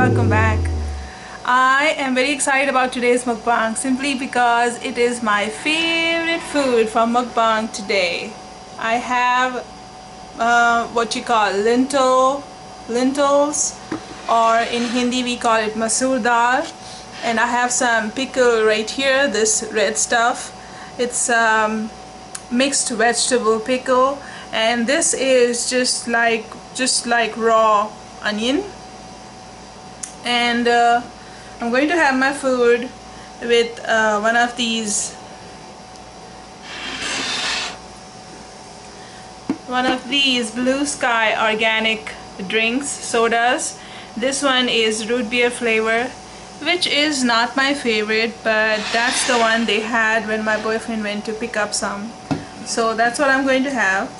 welcome back. I am very excited about today's mukbang simply because it is my favorite food for mukbang today. I have what you call lentils, or in Hindi we call it Masoor Dal, and I have some pickle right here, this red stuff. It's mixed vegetable pickle, and this is just like raw onion. And I'm going to have my food with one of these Blue Sky organic drinks, sodas. This one is root beer flavor, which is not my favorite, but that's the one they had when my boyfriend went to pick up some. So that's what I'm going to have.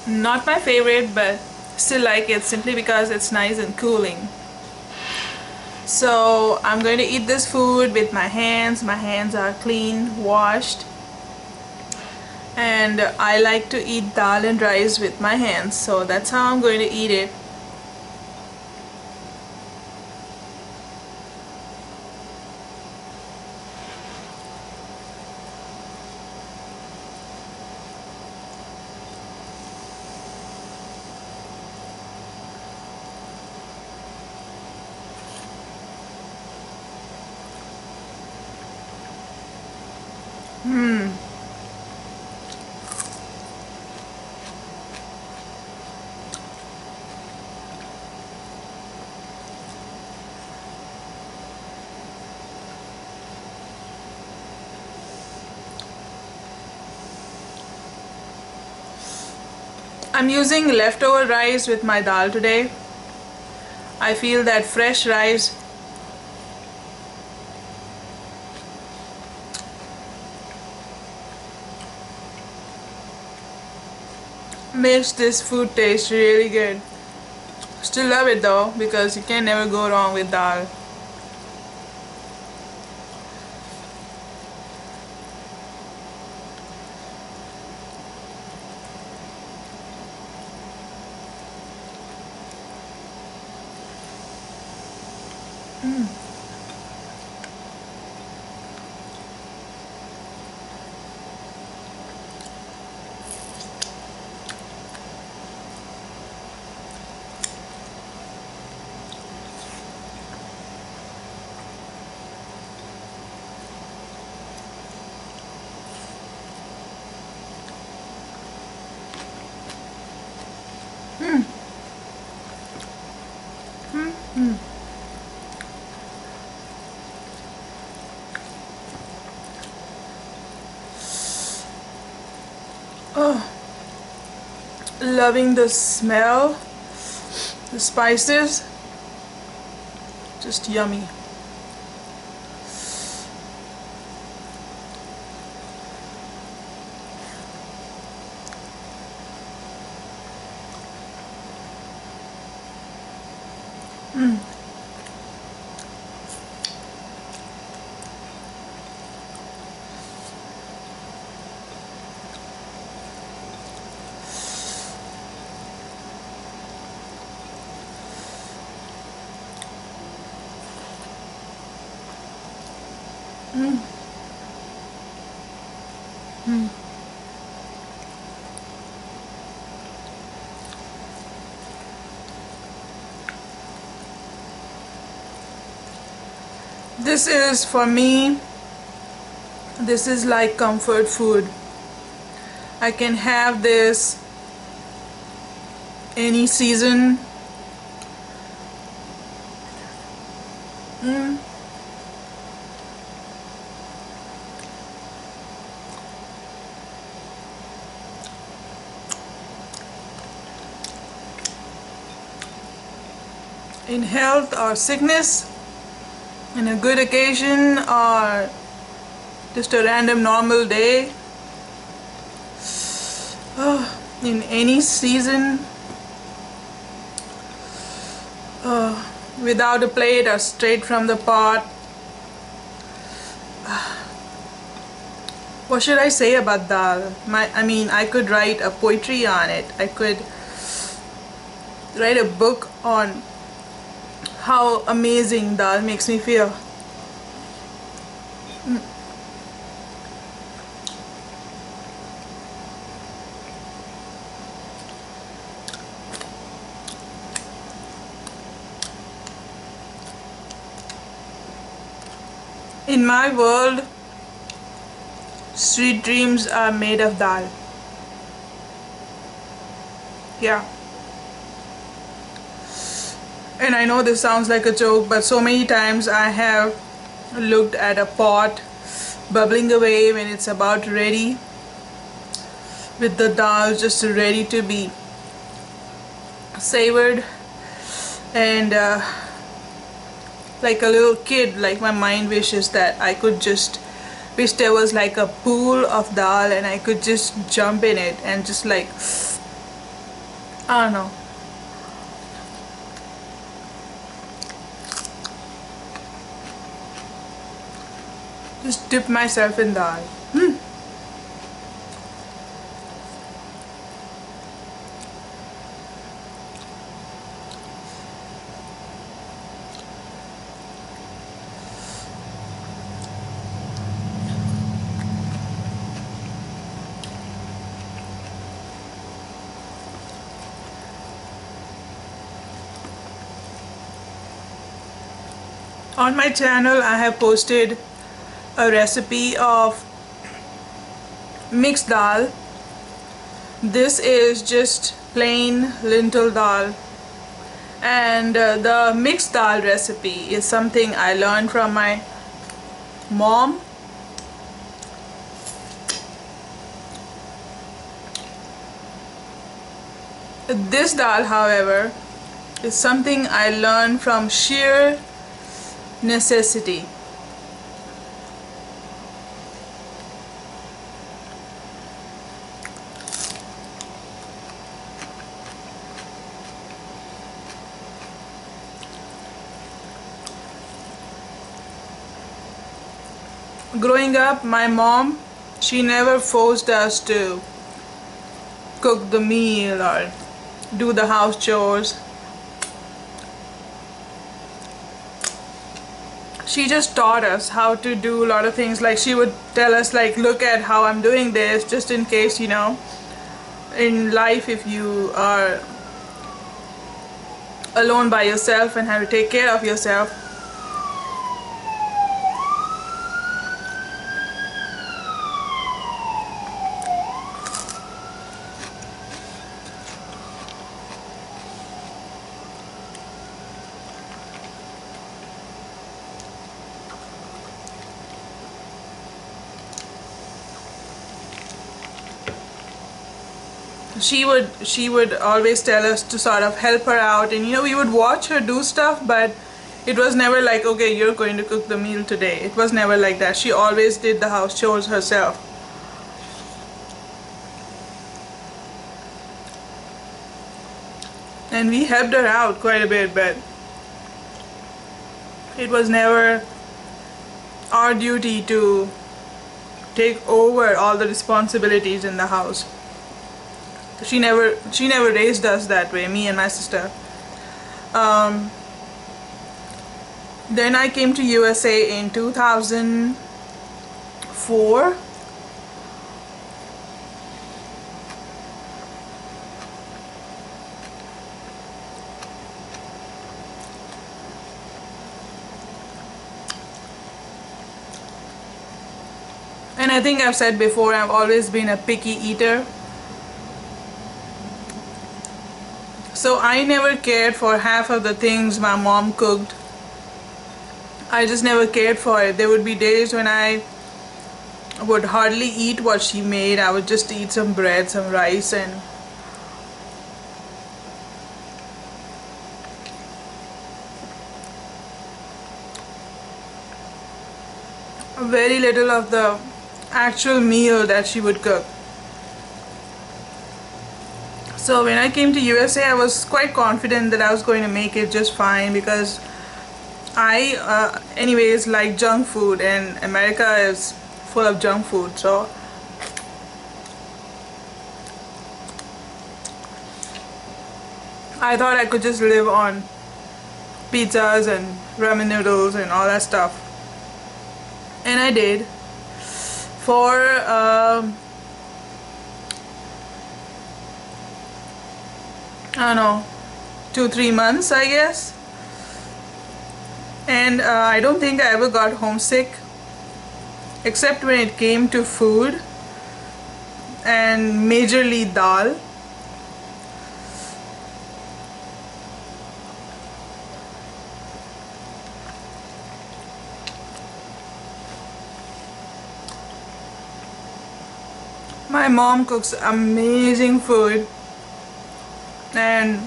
Not my favorite, but still like it simply because it's nice and cooling. So I'm going to eat this food with my hands. My hands are clean, washed, and I like to eat dal and rice with my hands, so that's how I'm going to eat it. I'm using leftover rice with my dal today. I feel that fresh rice makes this food taste really good. Still love it though, because you can never go wrong with dal. Oh, loving the smell, the spices, just yummy. This is, for me, this is like comfort food. I can have this any season. in health or sickness, in a good occasion or just a random normal day, in any season, without a plate or straight from the pot. What should I say about dal? I mean, I could write a poetry on it. I could write a book on how amazing dal makes me feel. In my world, sweet dreams are made of dal. Yeah. And I know this sounds like a joke, but so many times I have looked at a pot bubbling away when it's about ready, with the dal just ready to be savored, and like a little kid, like my mind wishes that I could just wish there was like a pool of dal and I could just jump in it and just like, I don't know. Just dip myself in dal. On my channel I have posted a recipe of mixed dal. This is just plain lentil dal, and the mixed dal recipe is something I learned from my mom. This dal, however, is something I learned from sheer necessity. Growing up, my mom, she never forced us to cook the meal or do the house chores. She just taught us how to do a lot of things. Like she would tell us, like, look at how I'm doing this, just in case, you know, in life if you are alone by yourself and have to take care of yourself. She would always tell us to sort of help her out, and you know, we would watch her do stuff, but it was never like, okay, you're going to cook the meal today. It was never like that. She always did the house chores herself. And we helped her out quite a bit, but it was never our duty to take over all the responsibilities in the house. She never raised us that way, me and my sister. Then I came to USA in 2004. And I think I've said before, I've always been a picky eater. So I never cared for half of the things my mom cooked. I just never cared for it. There would be days when I would hardly eat what she made. I would just eat some bread, some rice, and very little of the actual meal that she would cook. So when I came to USA, I was quite confident that I was going to make it just fine, because I anyways like junk food, and America is full of junk food. So I thought I could just live on pizzas and ramen noodles and all that stuff, and I did for I don't know, 2-3 months, I guess. And I don't think I ever got homesick, except when it came to food, and majorly dal. My mom cooks amazing food, and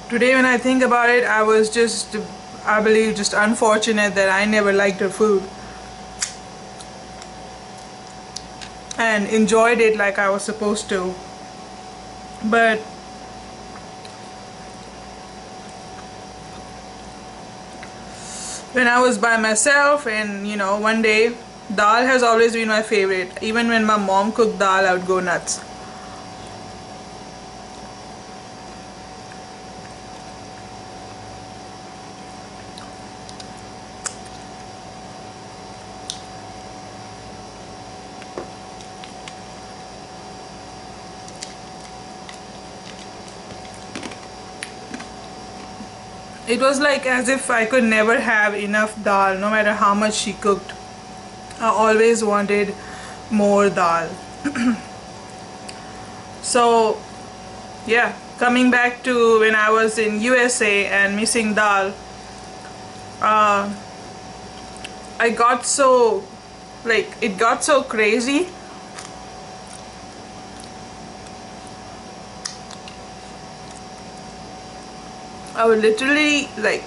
today when I think about it, I was just, I believe, just unfortunate that I never liked her food and enjoyed it like I was supposed to. But when I was by myself, and you know, one day, dal has always been my favorite. Even when my mom cooked dal, I would go nuts. It was like as if I could never have enough dal, no matter how much she cooked. I always wanted more dal. So yeah, coming back to when I was in USA and missing dal, I got so, like, it got so crazy. I would literally like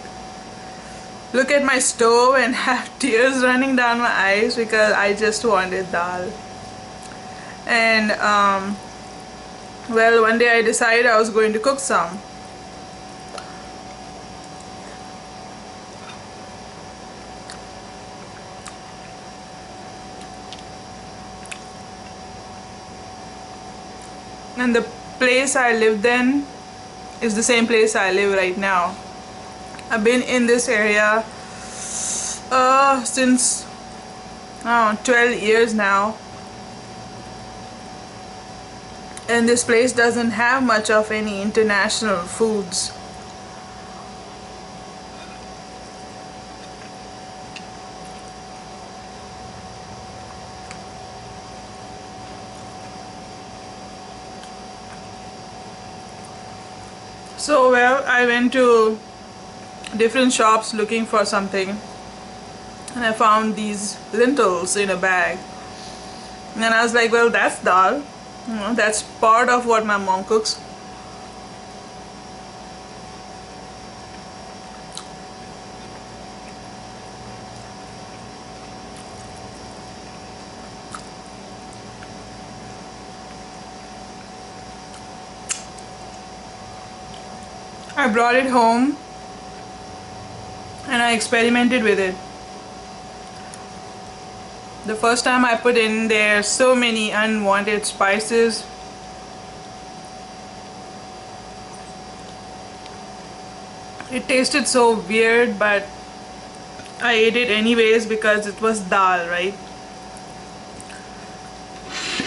look at my stove and have tears running down my eyes because I just wanted dal. And well, one day I decided I was going to cook some. And the place I lived in is the same place I live right now. I've been in this area since 12 years now, and this place doesn't have much of any international foods. So well, I went to different shops looking for something, and I found these lentils in a bag, and I was like, well, that's dal, you know, that's part of what my mom cooks. I brought it home and I experimented with it. The first time I put in there so many unwanted spices. It tasted so weird, but I ate it anyways because it was dal, right?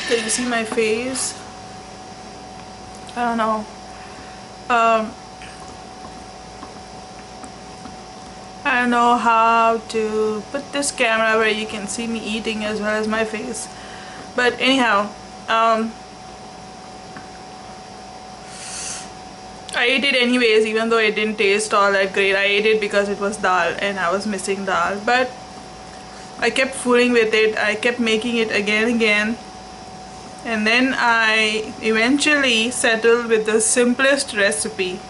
Can you see my face? I don't know. I don't know how to put this camera where you can see me eating as well as my face, but anyhow, I ate it anyways, even though it didn't taste all that great. I ate it because it was dal and I was missing dal, but I kept fooling with it. I kept making it again and again, and then I eventually settled with the simplest recipe.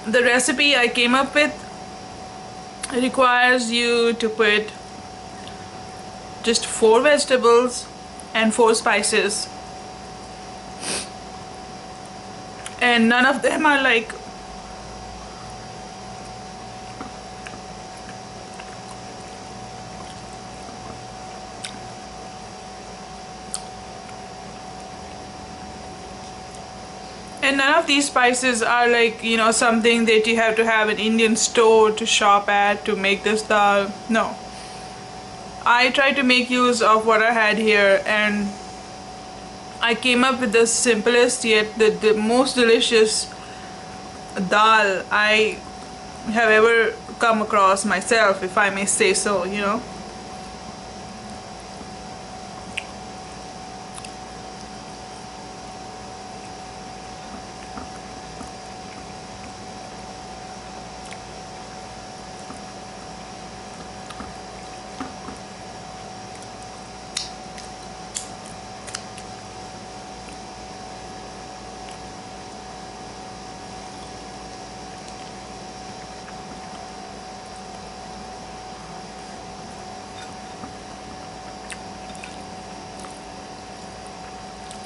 the recipe I came up with requires you to put just 4 vegetables and 4 spices, and none of them are like these spices are like, you know, something that you have to have an Indian store to shop at to make this dal. No, I tried to make use of what I had here, and I came up with the simplest yet the most delicious dal I have ever come across myself, if I may say so, you know.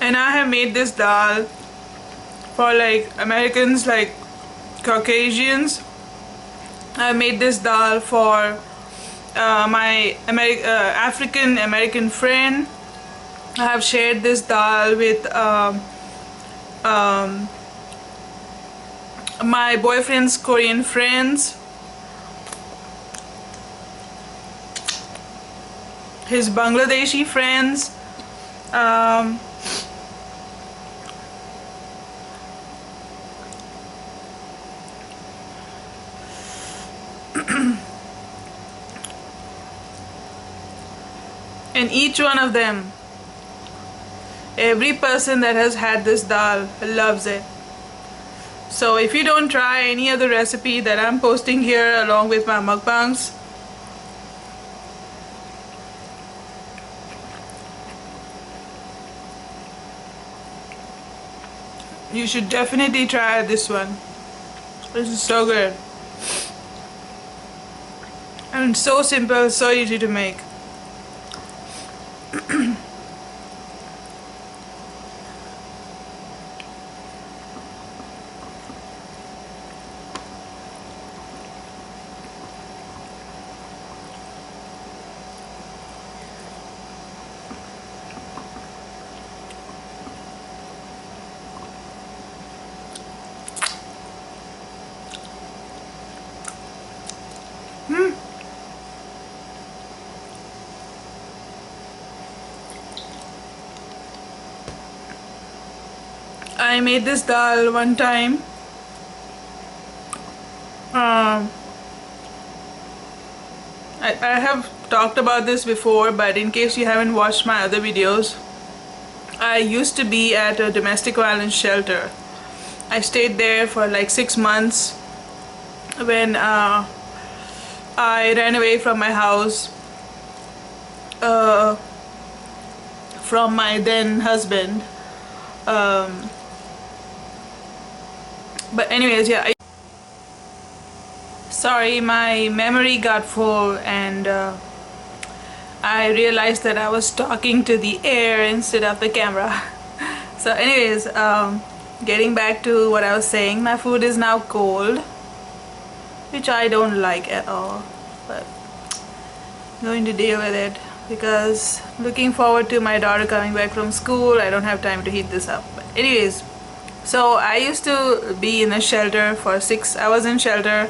And I have made this dal for like Americans, like Caucasians. I made this dal for my African American friend. I have shared this dal with my boyfriend's Korean friends, his Bangladeshi friends, and each one of them, every person that has had this dal loves it. So if you don't try any other recipe that I'm posting here along with my mukbangs, you should definitely try this one. This is so good. And so simple, so easy to make. I made this dal one time. I have talked about this before, but in case you haven't watched my other videos, I used to be at a domestic violence shelter. I stayed there for like 6 months when I ran away from my house from my then husband. But anyways, yeah, sorry, my memory got full, and I realized that I was talking to the air instead of the camera. So anyways, getting back to what I was saying, my food is now cold, which I don't like at all, but I'm going to deal with it because looking forward to my daughter coming back from school. I don't have time to heat this up. But anyways, so I used to be in a shelter for I was in shelter,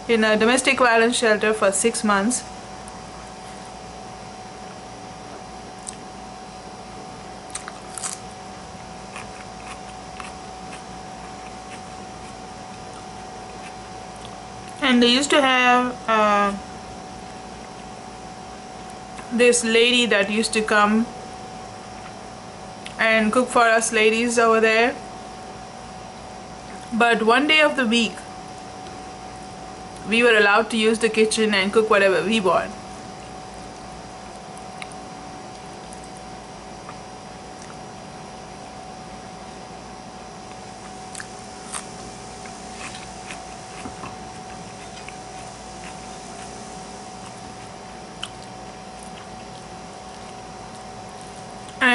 in a domestic violence shelter for 6 months. And they used to have this lady that used to come and cook for us ladies over there. But one day of the week, we were allowed to use the kitchen and cook whatever we want.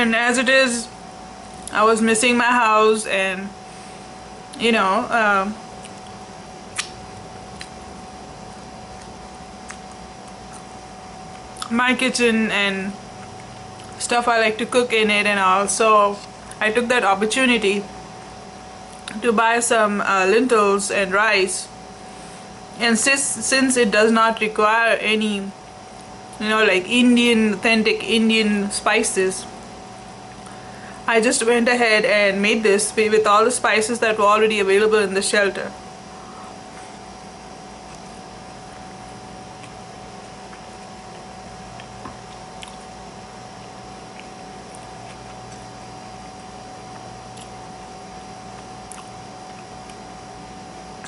And as it is, I was missing my house, and you know, my kitchen and stuff I like to cook in it and all. So I took that opportunity to buy some lentils and rice. And since it does not require any, like authentic Indian spices, I just went ahead and made this with all the spices that were already available in the shelter.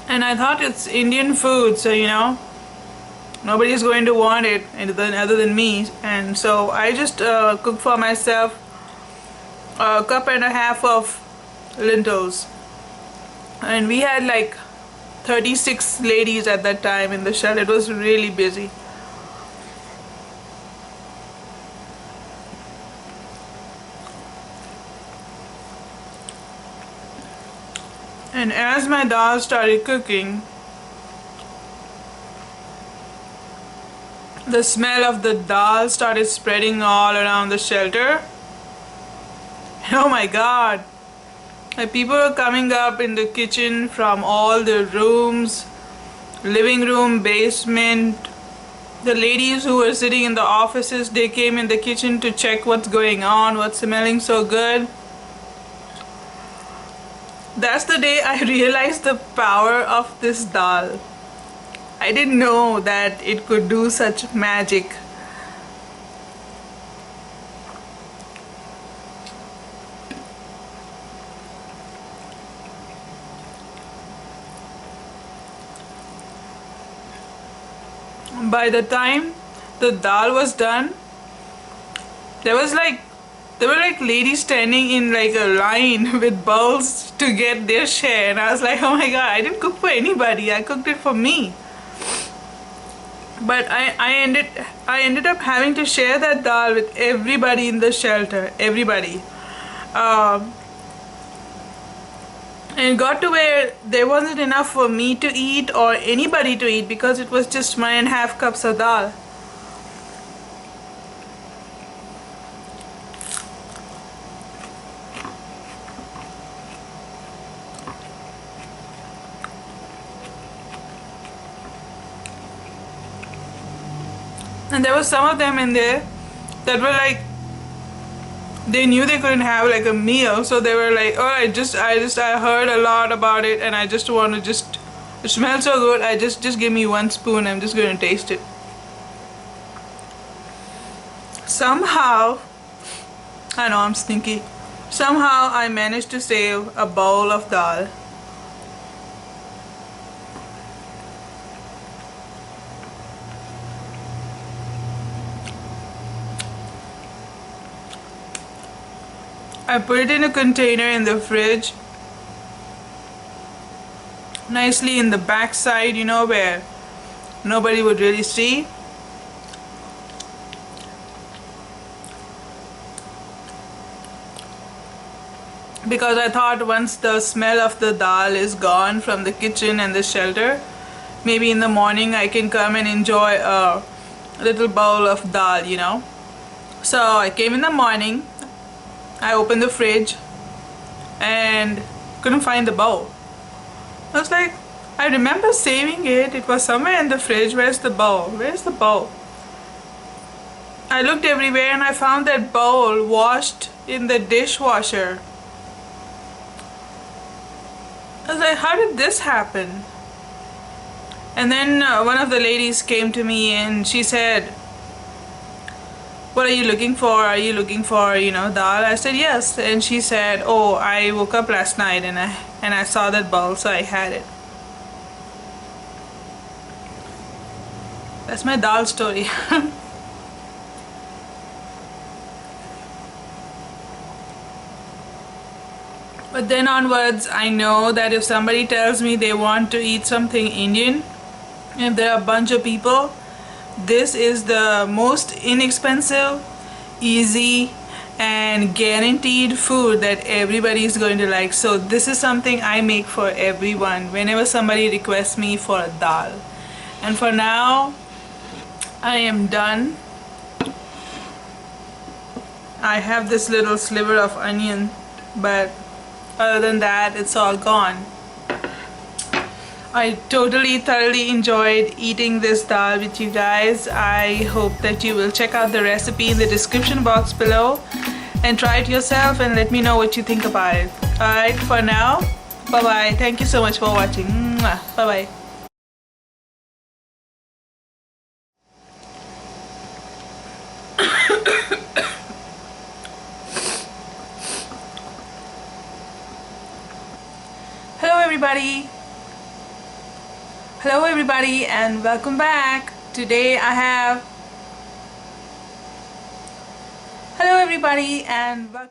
And I thought it's Indian food, so nobody's going to want it other than me. And so I just cooked for myself a cup and a half of lentils. And we had like 36 ladies at that time in the shelter. It was really busy. And as my dal started cooking, the smell of the dal started spreading all around the shelter. Oh my God! Like, people were coming up in the kitchen from all the rooms, living room, basement. The ladies who were sitting in the offices, they came in the kitchen to check what's going on, what's smelling so good. That's the day I realized the power of this dal. I didn't know that it could do such magic. By the time the dal was done, there were like ladies standing in like a line with bowls to get their share, and I was like, oh my God, I didn't cook for anybody, I cooked it for me. But I ended up having to share that dal with everybody in the shelter, everybody. And it got to where there wasn't enough for me to eat or anybody to eat, because it was just 1.5 cups of dal. And there were some of them in there that were like, they knew they couldn't have like a meal, so they were like, oh, I heard a lot about it, and I just want to it smells so good, just give me 1 spoon, I'm just going to taste it. Somehow, I know I'm stinky, somehow I managed to save a bowl of dal. I put it in a container in the fridge, nicely in the back side, where nobody would really see. Because I thought once the smell of the dal is gone from the kitchen and the shelter, maybe in the morning I can come and enjoy a little bowl of dal, So I came in the morning, I opened the fridge and couldn't find the bowl. I was like, I remember saving it. It was somewhere in the fridge. Where's the bowl? Where's the bowl? I looked everywhere and I found that bowl washed in the dishwasher. I was like, how did this happen? And then one of the ladies came to me and she said, what are you looking for? Are you looking for, dal? I said, yes. And she said, oh, I woke up last night and I saw that bowl, so I had it. That's my dal story. But then onwards, I know that if somebody tells me they want to eat something Indian, if there are a bunch of people, this is the most inexpensive, easy, and guaranteed food that everybody is going to like. So this is something I make for everyone whenever somebody requests me for a dal. And for now, I am done. I have this little sliver of onion, but other than that, it's all gone. I totally thoroughly enjoyed eating this dal with you guys. I hope that you will check out the recipe in the description box below and try it yourself and let me know what you think about it. Alright, for now, bye bye. Thank you so much for watching. Bye bye. Hello everybody and welcome back. Today I have Hello everybody and welcome